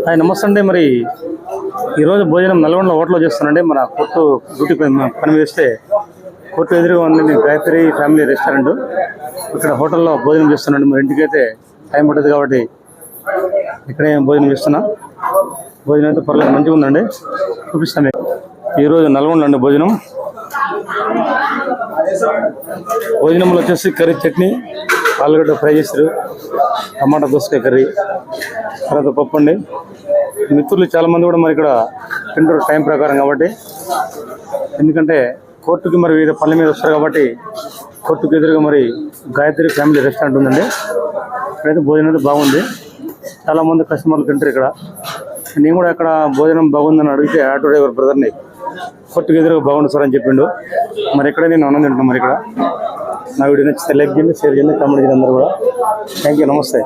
Hi నమస్తే అండి. మరి ఈరోజు భోజనం నల్గొండలో హోటల్లో చేస్తానండి. మన కోర్టు డ్యూటీ పని చేస్తే కోర్టు ఎదురుగా ఉంది గాయత్రి ఫ్యామిలీ రెస్టారెంట్. ఇక్కడ హోటల్లో భోజనం చేస్తున్నాండి. మరి ఇంటికైతే టైం పడుతుంది కాబట్టి ఇక్కడే భోజనం చేస్తున్నా. భోజనం అయితే పర్లేదు మంచిగా ఉందండి, చూపిస్తాను. ఈరోజు నల్గొండలో అండి భోజనంలో వచ్చేసి కర్రీ చట్నీ, ఆలుగడ్డ ఫ్రై చేస్తారు, టమాటా దోసకాయ కర్రీ, తర్వాత పప్పు అండి. మిత్రులు చాలామంది కూడా మరి ఇక్కడ తింటారు టైం ప్రకారం కాబట్టి, ఎందుకంటే కోర్టుకి మరి వివిధ పనుల మీద వస్తారు కాబట్టి కోర్టుకి ఎదురుగా మరి గాయత్రి ఫ్యామిలీ రెస్టారెంట్ ఉందండి. ఇక్కడైతే భోజనం అయితే బాగుంది, చాలామంది కస్టమర్లు తింటారు ఇక్కడ. నేను కూడా ఇక్కడ భోజనం బాగుందని అడిగితే ఆటో డ్రైవర్ బ్రదర్ని కోర్టుకి ఎదురుగా బాగుంది సార్ అని చెప్పిండు. మరి ఇక్కడే నేను ఆనందం తింటున్నాను. మరి ఇక్కడ నా వీడియో నచ్చితే లైక్ చేయండి, షేర్ చేయండి, కామెంట్ చేయండి అందరూ కూడా. థ్యాంక్ యూ, నమస్తే.